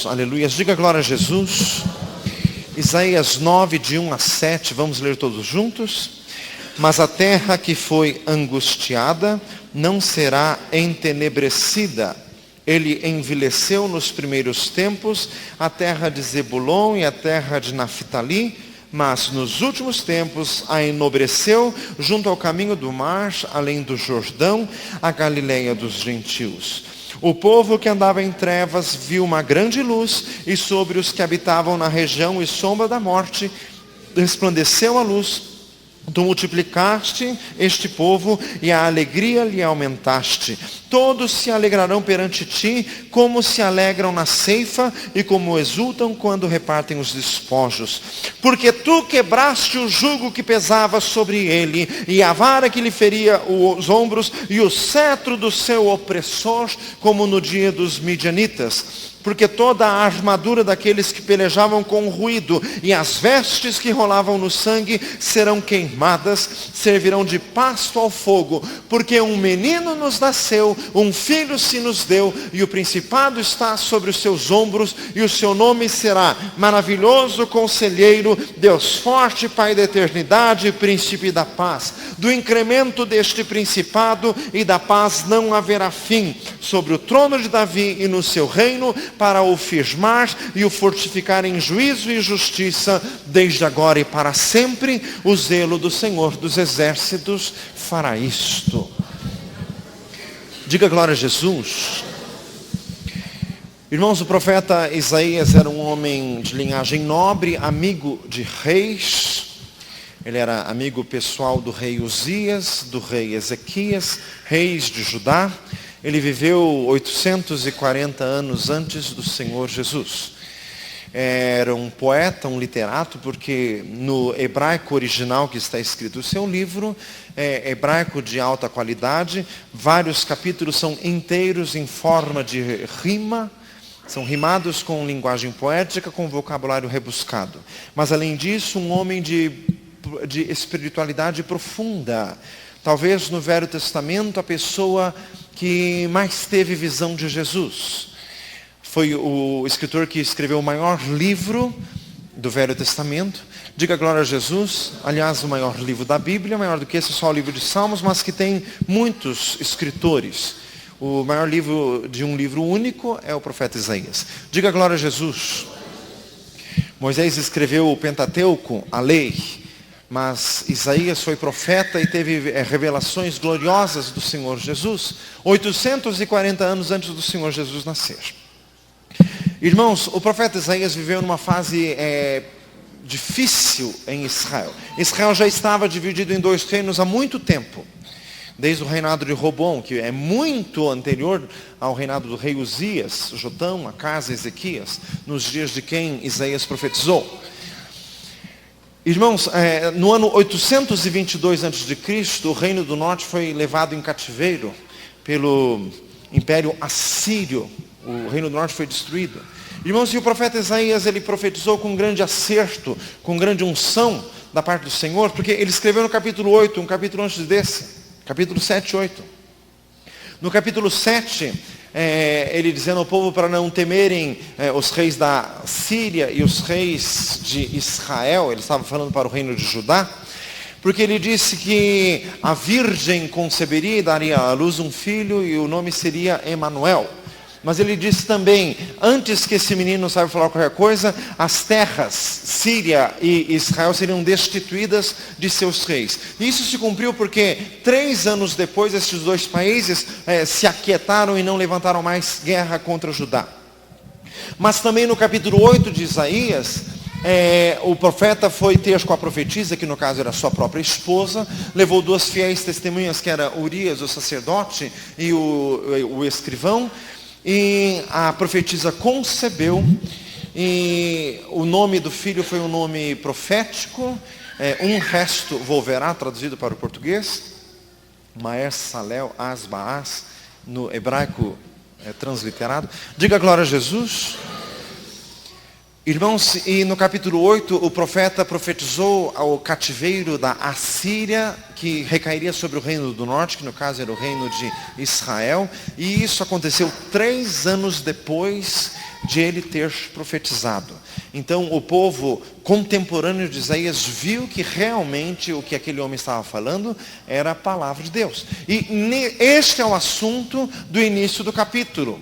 Aleluia. Diga glória a Jesus. Isaías 9, de 1 a 7, vamos ler todos juntos. Mas a terra que foi angustiada não será entenebrecida. Ele envelheceu nos primeiros tempos, a terra de Zebulon e a terra de Naftali, mas nos últimos tempos a enobreceu junto ao caminho do mar, além do Jordão, a Galileia dos gentios. O povo que andava em trevas viu uma grande luz, e sobre os que habitavam na região e sombra da morte, resplandeceu a luz. Tu multiplicaste este povo e a alegria lhe aumentaste. Todos se alegrarão perante ti, como se alegram na ceifa e como exultam quando repartem os despojos. Porque tu quebraste o jugo que pesava sobre ele, e a vara que lhe feria os ombros, e o cetro do seu opressor, como no dia dos midianitas. Porque toda a armadura daqueles que pelejavam com ruído e as vestes que rolavam no sangue serão queimadas, servirão de pasto ao fogo. Porque um menino nos nasceu, um filho se nos deu, e o principado está sobre os seus ombros, e o seu nome será Maravilhoso Conselheiro, Deus Forte, Pai da Eternidade, Príncipe da Paz. Do incremento deste principado e da paz não haverá fim, sobre o trono de Davi e no seu reino, para o firmar e o fortificar em juízo e justiça, desde agora e para sempre. O zelo do Senhor dos Exércitos fará isto. Diga glória a Jesus. Irmãos, o profeta Isaías era um homem de linhagem nobre, amigo de reis. Ele era amigo pessoal do rei Uzias, do rei Ezequias, reis de Judá. Ele viveu 840 anos antes do Senhor Jesus. Era um poeta, um literato, porque no hebraico original que está escrito o seu livro, é hebraico de alta qualidade, vários capítulos são inteiros em forma de rima, são rimados com linguagem poética, com vocabulário rebuscado. Mas além disso, um homem de espiritualidade profunda. Talvez no Velho Testamento a pessoa que mais teve visão de Jesus. Foi o escritor que escreveu o maior livro do Velho Testamento. Diga glória a Jesus. Aliás, o maior livro da Bíblia, maior do que esse, só o livro de Salmos, mas que tem muitos escritores. O maior livro de um livro único é o profeta Isaías. Diga glória a Jesus. Moisés escreveu o Pentateuco, a lei. Mas Isaías foi profeta e teve revelações gloriosas do Senhor Jesus, 840 anos antes do Senhor Jesus nascer. Irmãos, o profeta Isaías viveu numa fase difícil em Israel. Israel já estava dividido em dois reinos há muito tempo. Desde o reinado de Robom, que é muito anterior ao reinado do rei Uzias, Jotão, Acás, Ezequias, nos dias de quem Isaías profetizou. Irmãos, no ano 822 a.C., o reino do norte foi levado em cativeiro pelo Império Assírio. O reino do norte foi destruído. Irmãos, e o profeta Isaías, ele profetizou com grande acerto, com grande unção da parte do Senhor, porque ele escreveu no capítulo 8, um capítulo antes desse, capítulo 7 e 8. No capítulo 7, ele dizendo ao povo para não temerem os reis da Síria e os reis de Israel. Ele estava falando para o reino de Judá, porque ele disse que a virgem conceberia e daria à luz um filho, e o nome seria Emanuel. Mas ele disse também, antes que esse menino saiba falar qualquer coisa, as terras, Síria e Israel, seriam destituídas de seus reis. E isso se cumpriu porque 3 anos depois, esses dois países se aquietaram e não levantaram mais guerra contra Judá. Mas também no capítulo 8 de Isaías, o profeta foi ter com a profetisa, que no caso era sua própria esposa, levou 2 fiéis testemunhas, que era Urias, o sacerdote, e o escrivão. E a profetisa concebeu, e o nome do filho foi um nome profético, um resto volverá, traduzido para o português, Maer Salel Asbaas, no hebraico transliterado. Diga glória a Jesus. Irmãos, e no capítulo 8, o profeta profetizou ao cativeiro da Assíria, que recairia sobre o reino do norte, que no caso era o reino de Israel, e isso aconteceu 3 anos depois de ele ter profetizado. Então o povo contemporâneo de Isaías viu que realmente o que aquele homem estava falando era a palavra de Deus. E este é o assunto do início do capítulo.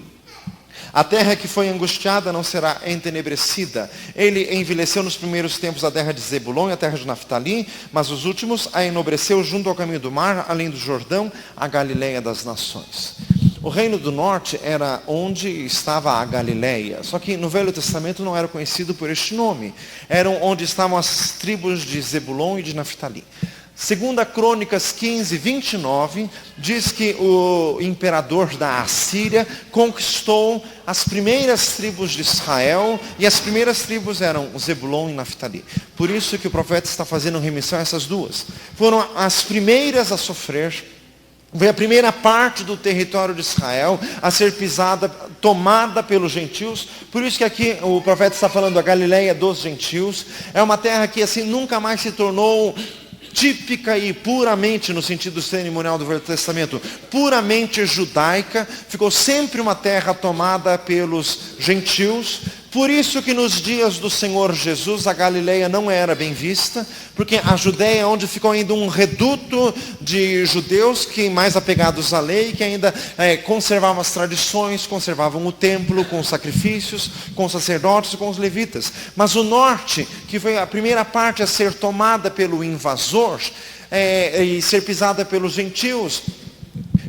A terra que foi angustiada não será entenebrecida. Ele envelheceu nos primeiros tempos a terra de Zebulon e a terra de Naftali, mas os últimos a enobreceu junto ao caminho do mar, além do Jordão, a Galileia das nações. O reino do norte era onde estava a Galileia, só que no Velho Testamento não era conhecido por este nome. Eram onde estavam as tribos de Zebulon e de Naftali. Segunda Crônicas 15, 29, diz que o imperador da Assíria conquistou as primeiras tribos de Israel, e as primeiras tribos eram Zebulon e Naftali. Por isso que o profeta está fazendo remissão a essas duas. Foram as primeiras a sofrer. Foi a primeira parte do território de Israel a ser pisada, tomada pelos gentios. Por isso que aqui o profeta está falando da Galileia dos gentios. É uma terra que assim nunca mais se tornou típica e puramente, no sentido cerimonial do Velho Testamento, puramente judaica. Ficou sempre uma terra tomada pelos gentios. Por isso que nos dias do Senhor Jesus, a Galileia não era bem vista, porque a Judéia é onde ficou ainda um reduto de judeus que mais apegados à lei, que ainda conservavam as tradições, conservavam o templo com os sacrifícios, com os sacerdotes e com os levitas. Mas o norte, que foi a primeira parte a ser tomada pelo invasor e ser pisada pelos gentios,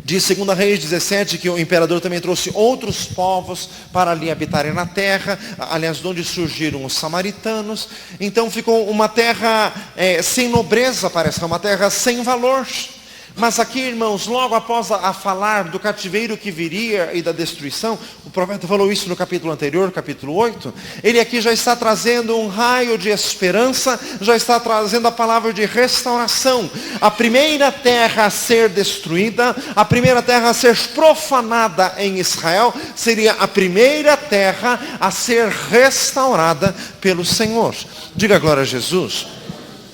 diz 2 Reis 17 que o imperador também trouxe outros povos para ali habitarem na terra, aliás, de onde surgiram os samaritanos. Então ficou uma terra sem nobreza, parece, uma terra sem valor. Mas aqui, irmãos, logo após a falar do cativeiro que viria e da destruição, o profeta falou isso no capítulo anterior, capítulo 8, ele aqui já está trazendo um raio de esperança, já está trazendo a palavra de restauração. A primeira terra a ser destruída, a primeira terra a ser profanada em Israel, seria a primeira terra a ser restaurada pelo Senhor. Diga glória a Jesus.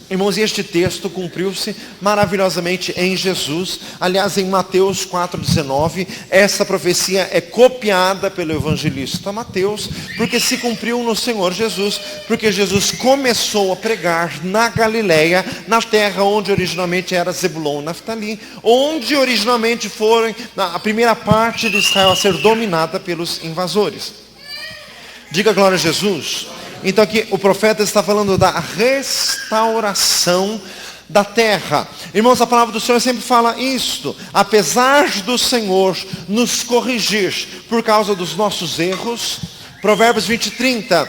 Irmãos, e este texto cumpriu-se maravilhosamente em Jesus. Aliás, em Mateus 4,19, essa profecia é copiada pelo evangelista Mateus, porque se cumpriu no Senhor Jesus, porque Jesus começou a pregar na Galileia, na terra onde originalmente era Zebulon e Naftali, onde originalmente foram a primeira parte de Israel a ser dominada pelos invasores. Diga glória a Jesus. Então aqui o profeta está falando da restauração da terra. Irmãos, a palavra do Senhor sempre fala isto. Apesar do Senhor nos corrigir por causa dos nossos erros, Provérbios 20:30,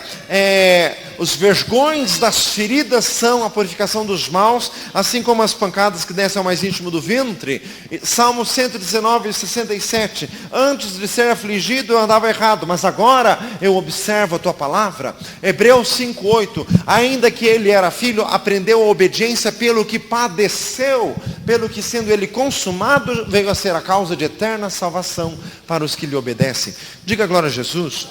os vergões das feridas são a purificação dos maus, assim como as pancadas que descem ao mais íntimo do ventre. Salmo 119:67, antes de ser afligido eu andava errado, mas agora eu observo a tua palavra. Hebreus 5:8, ainda que ele era filho, aprendeu a obediência pelo que padeceu, pelo que sendo ele consumado, veio a ser a causa de eterna salvação para os que lhe obedecem. Diga glória a Jesus.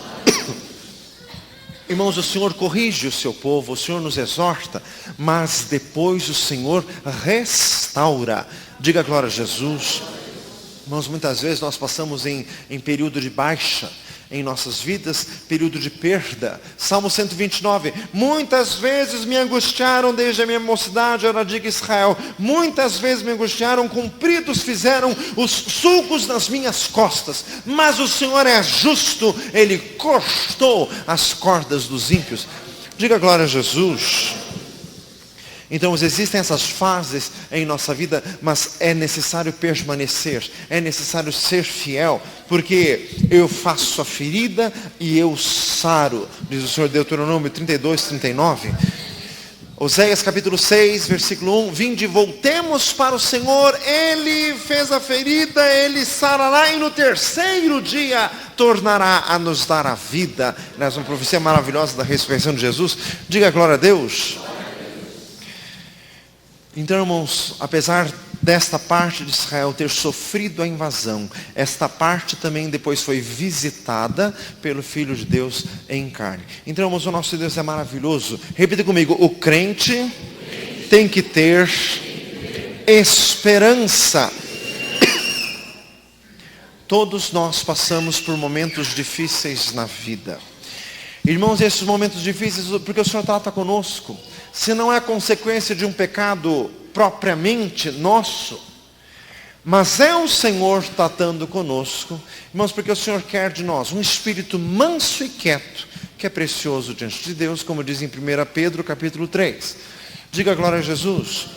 Irmãos, o Senhor corrige o seu povo, o Senhor nos exorta, mas depois o Senhor restaura. Diga glória a Jesus. Irmãos, muitas vezes nós passamos em período de baixa em nossas vidas, período de perda. Salmo 129, muitas vezes me angustiaram desde a minha mocidade, ora diga Israel, muitas vezes me angustiaram, compridos fizeram os sulcos nas minhas costas, mas o Senhor é justo, Ele cortou as cordas dos ímpios. Diga glória a Jesus. Então existem essas fases em nossa vida, mas é necessário permanecer, é necessário ser fiel, porque eu faço a ferida e eu saro, diz o Senhor, Deuteronômio 32:39. Oséias capítulo 6, versículo 1, vinde, voltemos para o Senhor, Ele fez a ferida, Ele sarará e no terceiro dia tornará a nos dar a vida. Nessa uma profecia maravilhosa da ressurreição de Jesus. Diga glória a Deus. Então, irmãos, apesar desta parte de Israel ter sofrido a invasão, esta parte também depois foi visitada pelo Filho de Deus em carne. Então, irmãos, o nosso Deus é maravilhoso. Repita comigo: o crente tem que ter esperança. Todos nós passamos por momentos difíceis na vida. Irmãos, esses momentos difíceis, porque o Senhor trata conosco, se não é consequência de um pecado propriamente nosso, mas é o Senhor tratando conosco, irmãos, porque o Senhor quer de nós um espírito manso e quieto, que é precioso diante de Deus, como diz em 1 Pedro capítulo 3. Diga glória a Jesus.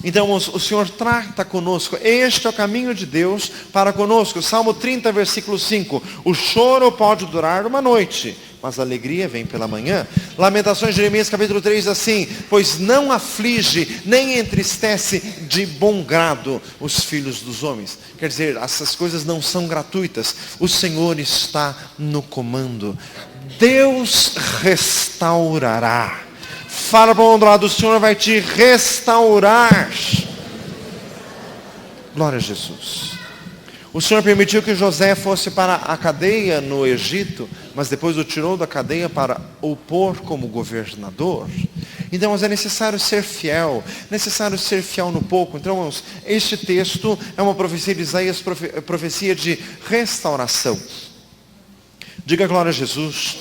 Então, o Senhor trata conosco. Este é o caminho de Deus para conosco. Salmo 30, versículo 5. O choro pode durar uma noite, mas a alegria vem pela manhã. Lamentações de Jeremias capítulo 3, assim: pois não aflige, nem entristece de bom grado os filhos dos homens. Quer dizer, essas coisas não são gratuitas. O Senhor está no comando. Deus restaurará. Fala para o outro lado: o Senhor vai te restaurar. Glória a Jesus. O Senhor permitiu que José fosse para a cadeia no Egito, mas depois o tirou da cadeia para o pôr como governador. Então, é necessário ser fiel no pouco. Então, irmãos, este texto é uma profecia de Isaías, profecia de restauração. Diga glória a Jesus.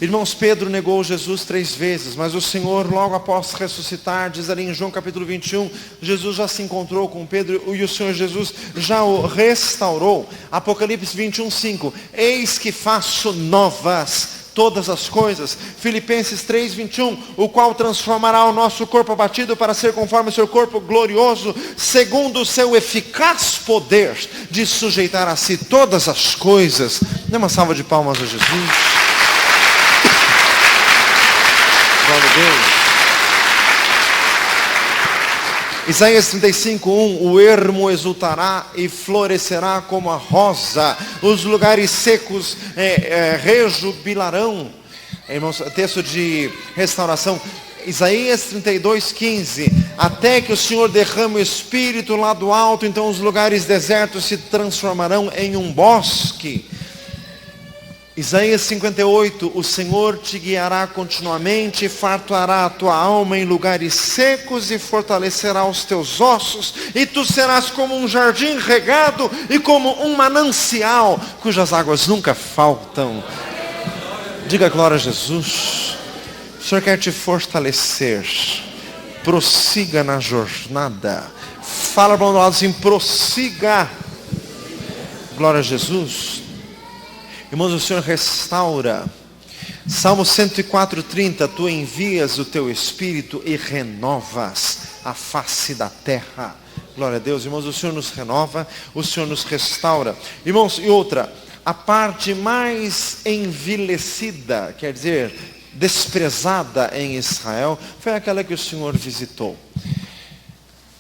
Irmãos, Pedro negou Jesus 3 vezes, mas o Senhor, logo após ressuscitar, diz ali em João capítulo 21, Jesus já se encontrou com Pedro e o Senhor Jesus já o restaurou. Apocalipse 21, 5, eis que faço novas todas as coisas. Filipenses 3, 21, o qual transformará o nosso corpo abatido para ser conforme o seu corpo glorioso, segundo o seu eficaz poder de sujeitar a si todas as coisas. Dê uma salva de palmas a Jesus. Glória a Deus. Isaías 35, 1, o ermo exultará e florescerá como a rosa, os lugares secos rejubilarão. Irmãos, texto de restauração. Isaías 32, 15, até que o Senhor derrame o Espírito lá do alto, então os lugares desertos se transformarão em um bosque. Isaías 58, o Senhor te guiará continuamente, fartará a tua alma em lugares secos e fortalecerá os teus ossos, e tu serás como um jardim regado e como um manancial, cujas águas nunca faltam. Diga glória a Jesus. O Senhor quer te fortalecer. Prossiga na jornada. Fala para o lado assim: prossiga. Glória a Jesus. Irmãos, o Senhor restaura. Salmo 104:30, tu envias o teu Espírito e renovas a face da terra. Glória a Deus. Irmãos, o Senhor nos renova, o Senhor nos restaura. Irmãos, e outra, a parte mais envilecida, quer dizer, desprezada em Israel, foi aquela que o Senhor visitou.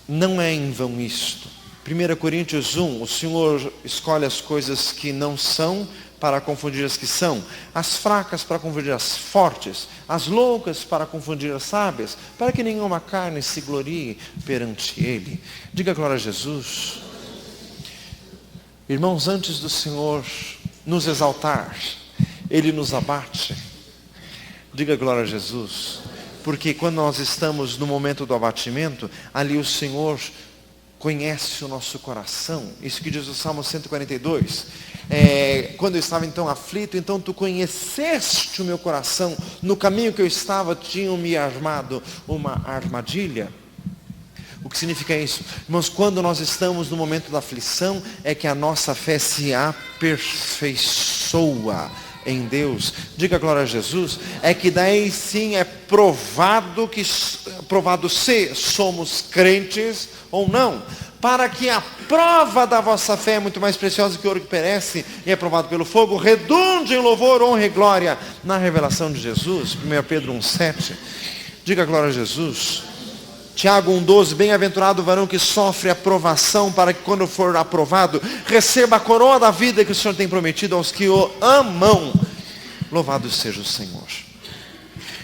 Não é em vão isto. 1 Coríntios 1, o Senhor escolhe as coisas que não são para confundir as que são, as fracas para confundir as fortes, as loucas para confundir as sábias, para que nenhuma carne se glorie perante Ele. Diga glória a Jesus. Irmãos, antes do Senhor nos exaltar, Ele nos abate. Diga glória a Jesus. Porque quando nós estamos no momento do abatimento, ali o Senhor conhece o nosso coração. Isso que diz o Salmo 142. Quando eu estava então aflito, então tu conheceste o meu coração. No caminho que eu estava, tinham me armado uma armadilha. O que significa isso? Irmãos, quando nós estamos no momento da aflição, é que a nossa fé se aperfeiçoa em Deus. Diga glória a Jesus. É que daí sim é provado se somos crentes ou não. Para que a prova da vossa fé é muito mais preciosa que o ouro que perece e é provado pelo fogo, redunde em louvor, honra e glória na revelação de Jesus. 1 Pedro 1,7. Diga glória a Jesus. Tiago 1,12, bem-aventurado o varão que sofre a provação, para que quando for aprovado, receba a coroa da vida que o Senhor tem prometido aos que o amam. Louvado seja o Senhor.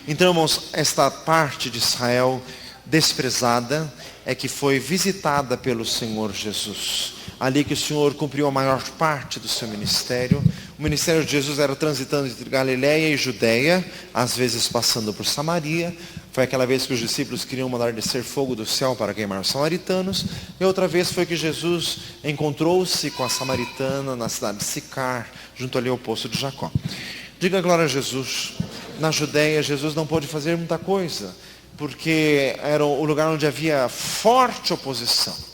Então, irmãos, esta parte de Israel desprezada é que foi visitada pelo Senhor Jesus. Ali que o Senhor cumpriu a maior parte do seu ministério. O ministério de Jesus era transitando entre Galiléia e Judéia, às vezes passando por Samaria. Foi aquela vez que os discípulos queriam mandar descer fogo do céu para queimar os samaritanos. E outra vez foi que Jesus encontrou-se com a samaritana na cidade de Sicar, junto ali ao poço de Jacó. Diga glória a Jesus. Na Judéia, Jesus não pôde fazer muita coisa, porque era o lugar onde havia forte oposição.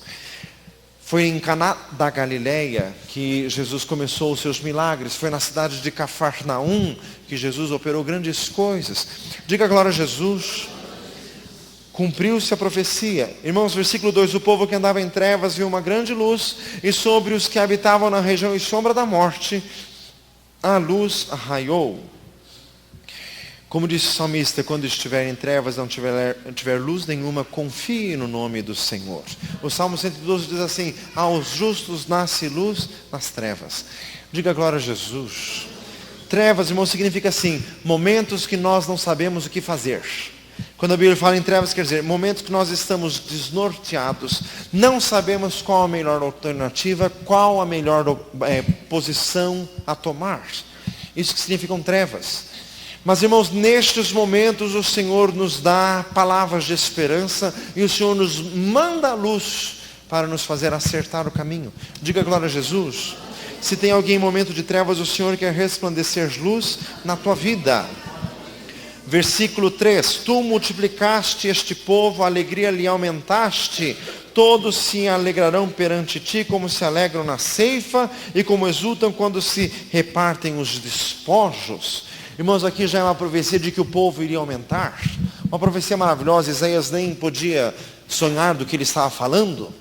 Foi em Caná da Galileia que Jesus começou os seus milagres. Foi na cidade de Cafarnaum que Jesus operou grandes coisas. Diga glória a Jesus. Cumpriu-se a profecia. Irmãos, versículo 2. O povo que andava em trevas viu uma grande luz, e sobre os que habitavam na região e sombra da morte, a luz raiou. Como disse o salmista, quando estiver em trevas, não tiver luz nenhuma, confie no nome do Senhor. O Salmo 112 diz assim: aos justos nasce luz nas trevas. Diga glória a Jesus. Trevas, irmão, significa assim, momentos que nós não sabemos o que fazer. Quando a Bíblia fala em trevas, quer dizer, momentos que nós estamos desnorteados, não sabemos qual a melhor alternativa, qual a melhor posição a tomar. Isso que significam trevas. Mas, irmãos, nestes momentos o Senhor nos dá palavras de esperança e o Senhor nos manda a luz para nos fazer acertar o caminho. Diga glória a Jesus. Se tem alguém em momento de trevas, o Senhor quer resplandecer luz na tua vida. Versículo 3. Tu multiplicaste este povo, a alegria lhe aumentaste. Todos se alegrarão perante ti, como se alegram na ceifa e como exultam quando se repartem os despojos. Irmãos, aqui já é uma profecia de que o povo iria aumentar. Uma profecia maravilhosa. Isaías nem podia sonhar do que ele estava falando.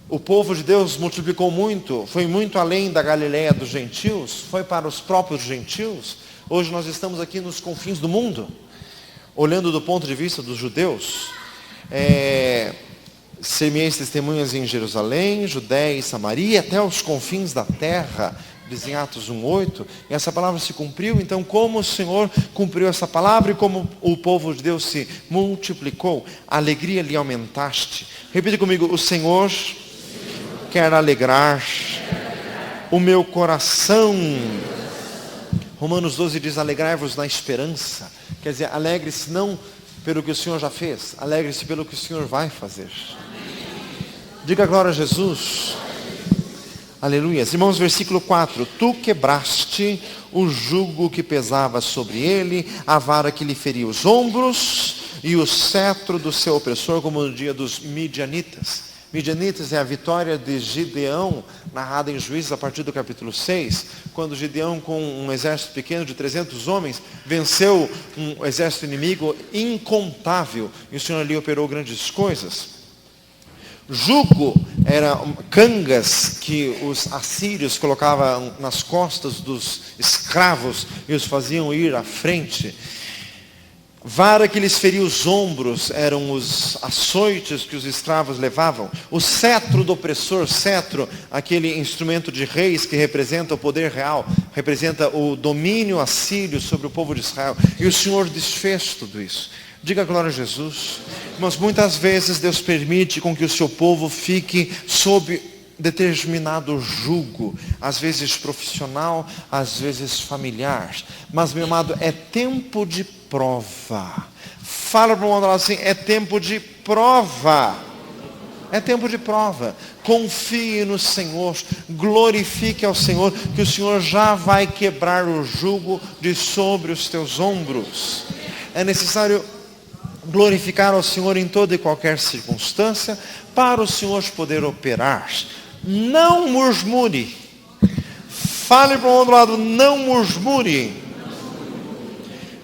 O povo de Deus multiplicou muito, foi muito além da Galileia dos gentios, foi para os próprios gentios. Hoje nós estamos aqui nos confins do mundo, olhando do ponto de vista dos judeus. Semeis testemunhas em Jerusalém, Judéia e Samaria, até os confins da terra. Diz em Atos 1:8, e essa palavra se cumpriu. Então, como o Senhor cumpriu essa palavra e como o povo de Deus se multiplicou, a alegria lhe aumentaste. Repita comigo: o Senhor quer alegrar o meu coração. Romanos 12 diz: alegrai-vos na esperança. Quer dizer, alegre-se não pelo que o Senhor já fez, alegre-se pelo que o Senhor vai fazer. Diga glória a Jesus. Aleluia. Irmãos, versículo 4. Tu quebraste o jugo que pesava sobre ele, a vara que lhe feria os ombros, e o cetro do seu opressor, como no dia dos midianitas. Midianitas é a vitória de Gideão, narrada em Juízes a partir do capítulo 6, quando Gideão, com um exército pequeno de 300 homens, venceu um exército inimigo incontável, e o Senhor ali operou grandes coisas. Jugo era cangas que os assírios colocavam nas costas dos escravos e os faziam ir à frente. Vara que lhes feria os ombros eram os açoites que os escravos levavam. O cetro do opressor, cetro, aquele instrumento de reis que representa o poder real, representa o domínio assírio sobre o povo de Israel. E o Senhor desfez tudo isso. Diga glória a Jesus. Mas muitas vezes Deus permite com que o seu povo fique sob determinado jugo, às vezes profissional, às vezes familiar. Mas, meu amado, é tempo de prova. Fala para o mundo assim: é tempo de prova. É tempo de prova. Confie no Senhor, glorifique ao Senhor, que o Senhor já vai quebrar o jugo de sobre os teus ombros. É necessário glorificar ao Senhor em toda e qualquer circunstância, para o Senhor poder operar. Não murmure. Fale para o outro lado: não murmure.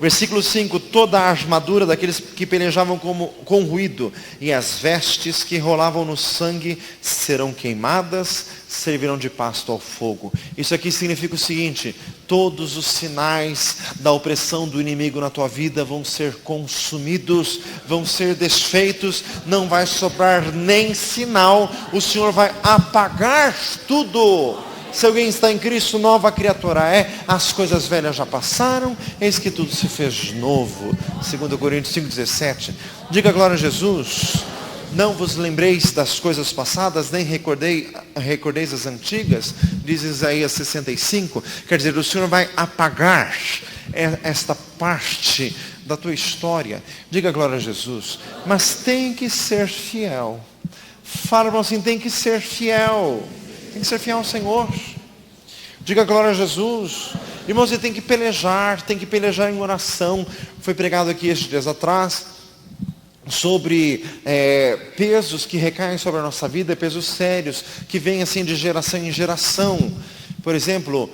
Versículo 5. Toda a armadura daqueles que pelejavam com ruído, e as vestes que rolavam no sangue serão queimadas, servirão de pasto ao fogo. Isso aqui significa o seguinte: todos os sinais da opressão do inimigo na tua vida vão ser consumidos, vão ser desfeitos, não vai sobrar nem sinal, o Senhor vai apagar tudo. Se alguém está em Cristo, nova criatura é. As coisas velhas já passaram, eis que tudo se fez novo. 2 Coríntios 5,17. Diga glória a Jesus. Não vos lembreis das coisas passadas, nem recordeis as antigas, diz Isaías 65. Quer dizer, o Senhor vai apagar esta parte da tua história. Diga glória a Jesus. Mas tem que ser fiel. Fala assim, tem que ser fiel. Tem que ser fiel ao Senhor. Diga glória a Jesus. Irmãos, você tem que pelejar em oração. Foi pregado aqui estes dias atrás sobre pesos que recaem sobre a nossa vida, pesos sérios, que vêm assim de geração em geração. Por exemplo,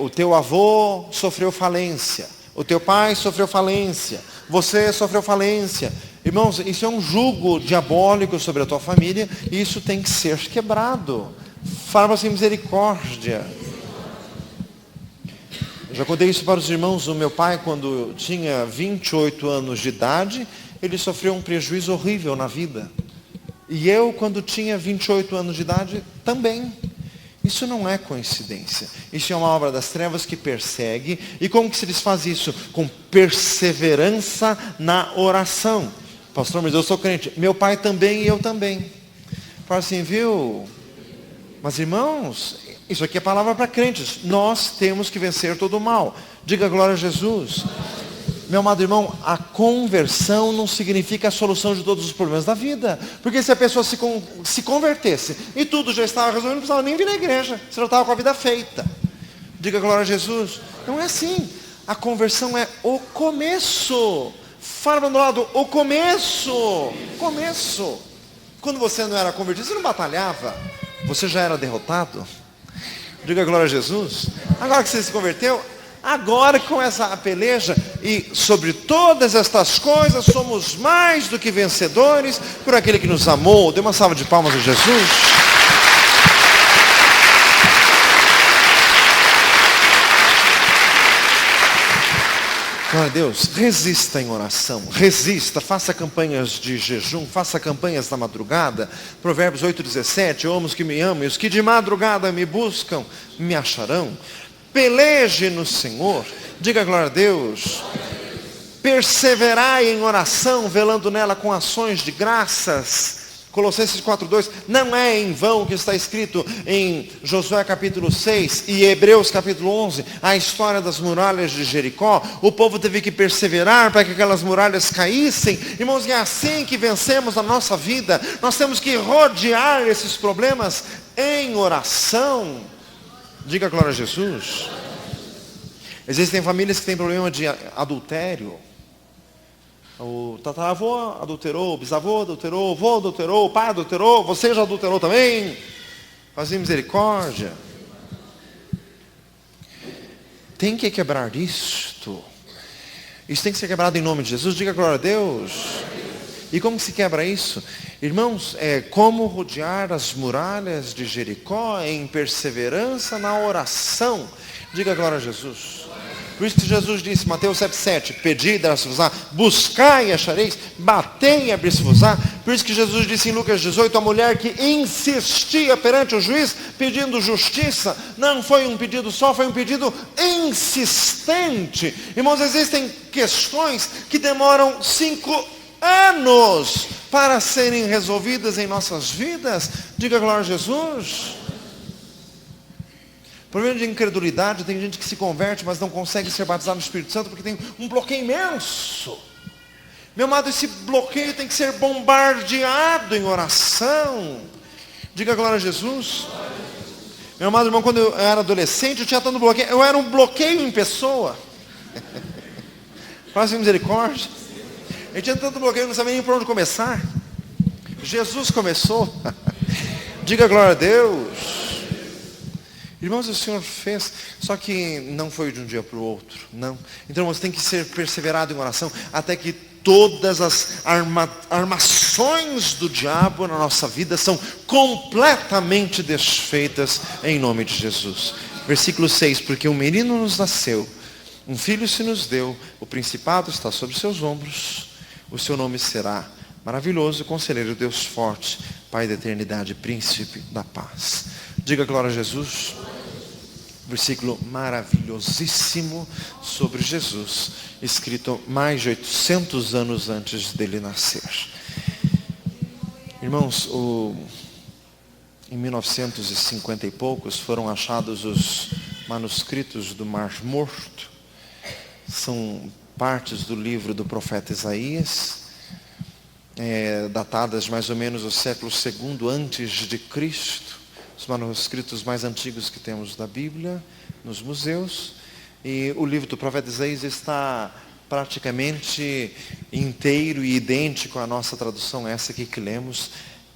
o teu avô sofreu falência, o teu pai sofreu falência, você sofreu falência. Irmãos, isso é um jugo diabólico sobre a tua família, e isso tem que ser quebrado. Fala assim, misericórdia. Eu já contei isso para os irmãos. O meu pai, quando tinha 28 anos de idade, ele sofreu um prejuízo horrível na vida. E eu, quando tinha 28 anos de idade, também. Isso não é coincidência. Isso é uma obra das trevas que persegue. E como que se desfaz isso? Com perseverança na oração. Pastor, mas eu sou crente. Meu pai também e eu também. Fala assim, viu? Mas irmãos, isso aqui é palavra para crentes. Nós temos que vencer todo o mal. Diga glória a Jesus. Meu amado irmão, a conversão não significa a solução de todos os problemas da vida. Porque se a pessoa se convertesse e tudo já estava resolvido, não precisava nem vir na igreja. Você já estava com a vida feita. Diga glória a Jesus. Não é assim. A conversão é o começo. Fala do lado, o começo. Começo. Quando você não era convertido, você não batalhava. Você já era derrotado. Diga glória a Jesus. Agora que você se converteu, agora que começa a peleja, e sobre todas estas coisas somos mais do que vencedores por aquele que nos amou. Dê uma salva de palmas a Jesus. Glória a Deus. Resista em oração, resista, faça campanhas de jejum, faça campanhas na madrugada. Provérbios 8,17, eu amo os que me amam, e os que de madrugada me buscam, me acharão. Peleje no Senhor, diga glória a Deus. Perseverai em oração, velando nela com ações de graças. Colossenses 4,2, não é em vão que está escrito em Josué capítulo 6 e Hebreus capítulo 11, a história das muralhas de Jericó. O povo teve que perseverar para que aquelas muralhas caíssem. Irmãos, é assim que vencemos a nossa vida. Nós temos que rodear esses problemas em oração. Diga glória a Jesus. Existem famílias que têm problema de adultério. O tataravô adulterou, o bisavô adulterou, o avô adulterou, o pai adulterou, você já adulterou também. Fazer misericórdia. Tem que quebrar isto. Isso tem que ser quebrado em nome de Jesus. Diga glória a Deus. E como se quebra isso? Irmãos, é como rodear as muralhas de Jericó em perseverança na oração. Diga glória a Jesus. Por isso que Jesus disse, Mateus 7,7, pedi, dar-se-vos-á, buscai e achareis, batei e abrir-se-vos-á. Por isso que Jesus disse em Lucas 18, a mulher que insistia perante o juiz, pedindo justiça, não foi um pedido só, foi um pedido insistente. Irmãos, existem questões que demoram 5 anos para serem resolvidas em nossas vidas. Diga glória a Jesus. Problema de incredulidade, tem gente que se converte, mas não consegue ser batizado no Espírito Santo, porque tem um bloqueio imenso. Meu amado, esse bloqueio tem que ser bombardeado em oração. Diga glória a Jesus. Meu amado irmão, quando eu era adolescente, eu tinha tanto bloqueio, eu era um bloqueio em pessoa. Faz misericórdia. Eu tinha tanto bloqueio, eu não sabia nem por onde começar. Jesus começou. Diga glória a Deus. Irmãos, o Senhor fez, só que não foi de um dia para o outro, não. Então você tem que ser perseverado em oração, até que todas as armações do diabo na nossa vida são completamente desfeitas em nome de Jesus. Versículo 6, porque um menino nos nasceu, um filho se nos deu, o principado está sobre seus ombros, o seu nome será maravilhoso, conselheiro, Deus forte, Pai da eternidade, príncipe da paz. Diga glória a Jesus. Versículo maravilhosíssimo sobre Jesus, escrito mais de 800 anos antes dele nascer. Irmãos, em 1950 e poucos foram achados os manuscritos do Mar Morto. São partes do livro do profeta Isaías, datadas mais ou menos do século II antes de Cristo. Os manuscritos mais antigos que temos da Bíblia nos museus. E o livro do profeta Isaías está praticamente inteiro e idêntico à nossa tradução, essa aqui que lemos.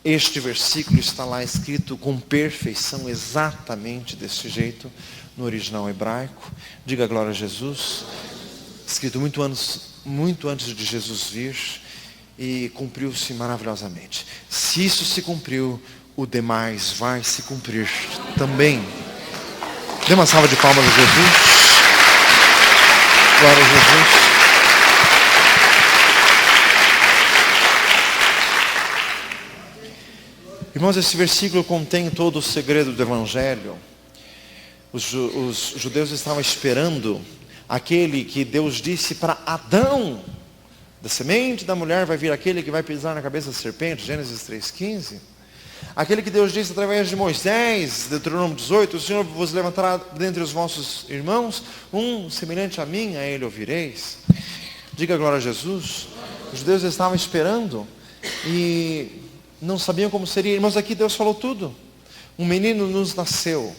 Este versículo está lá escrito com perfeição, exatamente desse jeito, no original hebraico. Diga glória a Jesus. Escrito muito antes de Jesus vir, e cumpriu-se maravilhosamente. Se isso se cumpriu, o demais vai se cumprir também. Dê uma salva de palmas a Jesus. Glória a Jesus. Irmãos, esse versículo contém todo o segredo do Evangelho. Os judeus estavam esperando aquele que Deus disse para Adão: da semente da mulher vai vir aquele que vai pisar na cabeça da serpente, Gênesis 3,15. Aquele que Deus disse através de Moisés, Deuteronômio 18, o Senhor vos levantará dentre os vossos irmãos um semelhante a mim, a ele ouvireis. Diga glória a Jesus. Os judeus estavam esperando e não sabiam como seria. Irmãos, aqui Deus falou tudo. Um menino nos nasceu.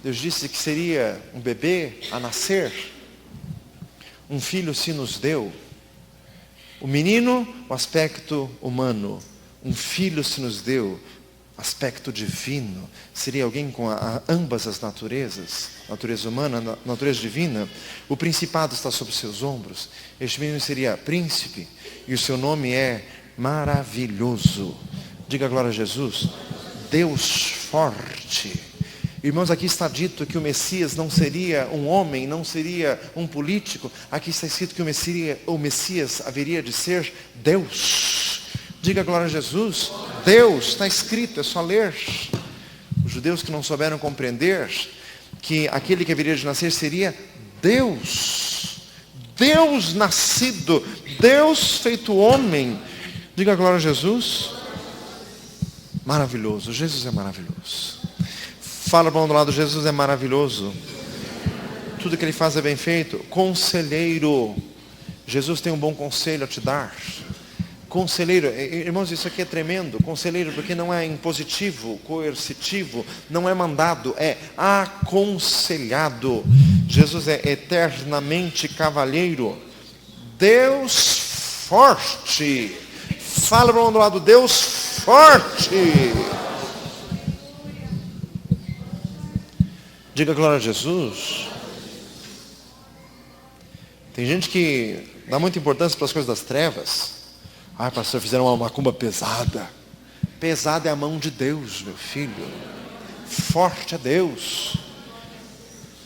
Deus disse que seria um bebê a nascer. Um filho se nos deu. O menino, o aspecto humano. Um filho se nos deu, aspecto divino. Seria alguém com ambas as naturezas, natureza humana, natureza divina. O principado está sobre seus ombros. Este menino seria príncipe, e o seu nome é maravilhoso. Diga glória a Jesus. Deus forte. Irmãos, aqui está dito que o Messias não seria um homem, não seria um político. Aqui está escrito que o Messias haveria de ser Deus. Diga glória a Jesus. Deus, está escrito, é só ler. Os judeus que não souberam compreender que aquele que haveria de nascer seria Deus. Deus nascido, Deus feito homem. Diga glória a Jesus. Maravilhoso, Jesus é maravilhoso. Fala para o outro lado, Jesus é maravilhoso. Tudo que Ele faz é bem feito. Conselheiro. Jesus tem um bom conselho a te dar. Conselheiro, irmãos, isso aqui é tremendo. Conselheiro, porque não é impositivo, coercitivo, não é mandado, é aconselhado. Jesus é eternamente cavalheiro. Deus forte. Fala para o outro lado, Deus forte. Diga glória a Jesus. Tem gente que dá muita importância para as coisas das trevas. Ai, pastor, fizeram uma macumba pesada. Pesada é a mão de Deus, meu filho. Forte é Deus.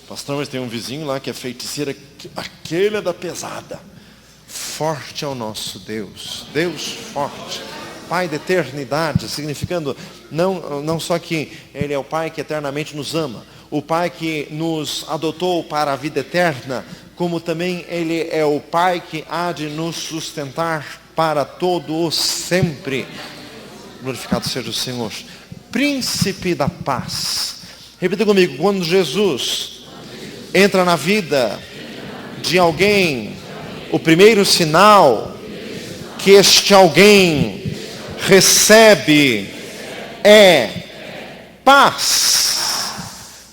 Pastor, mas tem um vizinho lá que é feiticeira. Aquele é da pesada. Forte é o nosso Deus. Deus forte. Pai da eternidade, significando não só que Ele é o Pai que eternamente nos ama, o Pai que nos adotou para a vida eterna, como também Ele é o Pai que há de nos sustentar para todo o sempre. Glorificado seja o Senhor. Príncipe da paz. Repita comigo, quando Jesus entra na vida de alguém, o primeiro sinal que este alguém recebe é paz.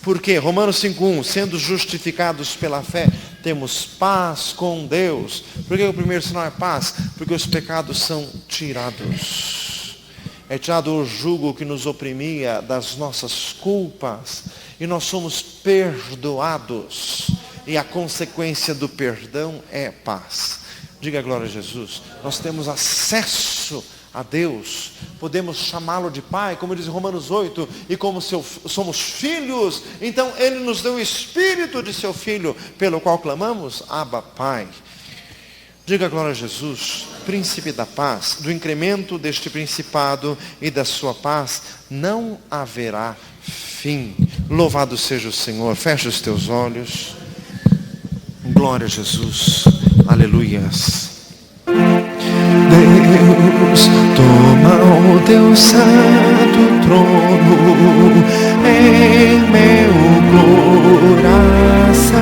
Porque Romanos 5:1, sendo justificados pela fé, temos paz com Deus. Por que o primeiro sinal é paz? Porque os pecados são tirados. É tirado o jugo que nos oprimia das nossas culpas. E nós somos perdoados. E a consequência do perdão é paz. Diga glória a Jesus. Nós temos acesso a Deus, podemos chamá-lo de Pai, como diz Romanos 8, e como somos filhos, então Ele nos deu o Espírito de seu Filho, pelo qual clamamos, Abba, Pai. Diga glória a Jesus. Príncipe da paz. Do incremento deste principado e da sua paz não haverá fim. Louvado seja o Senhor. Fecha os teus olhos. Glória a Jesus. Aleluias. Deus, toma o teu santo trono em meu coração.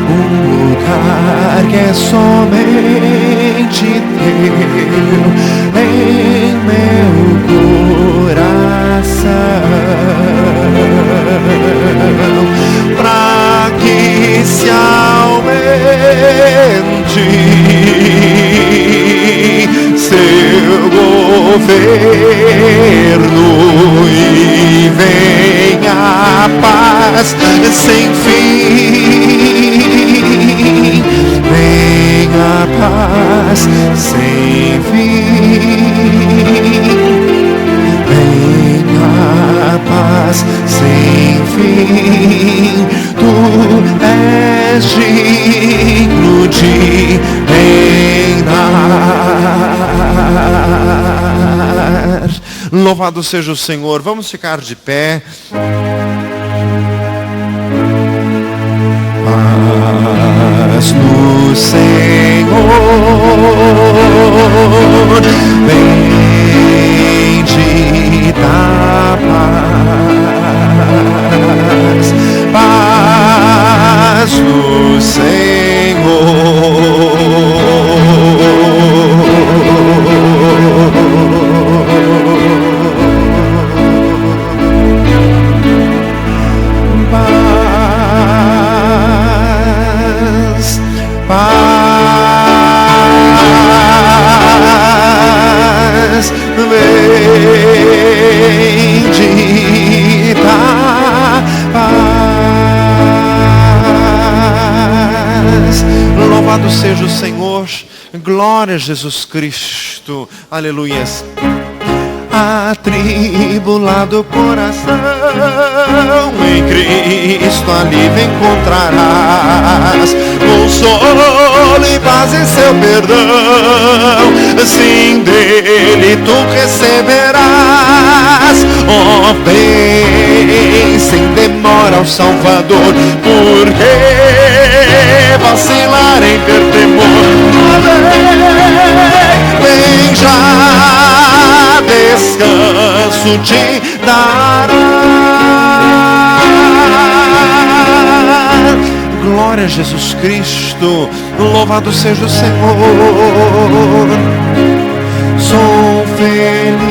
Um lugar que é somente teu em meu coração, para que se aumente seu governo e venha a paz sem fim. Venha a paz sem fim. Venha a paz sem fim. Tu és digno de reinar. Louvado seja o Senhor. Vamos ficar de pé. Paz no Senhor, bendita paz, paz no Senhor. Paz, bendita paz. Louvado seja o Senhor. Glória a Jesus Cristo. Aleluias. Atribulado coração, em Cristo alívio encontrarás, consolo e paz em seu perdão, sim, dele tu receberás. Ó, vem sem demora ao Salvador, porque vacilar em ter temor. Vem já, descanso te dará. Glória a Jesus Cristo. Louvado seja o Senhor. Sou feliz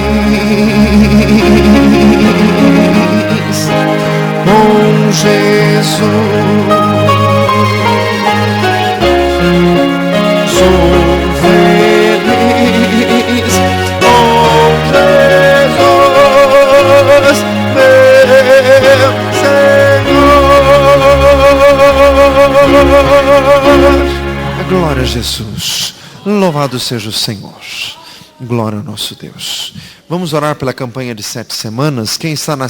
com Jesus. Sou feliz com Jesus, meu Senhor. Glória a Jesus. Louvado seja o Senhor. Glória ao nosso Deus. Vamos orar pela campanha de 7 semanas. Quem está na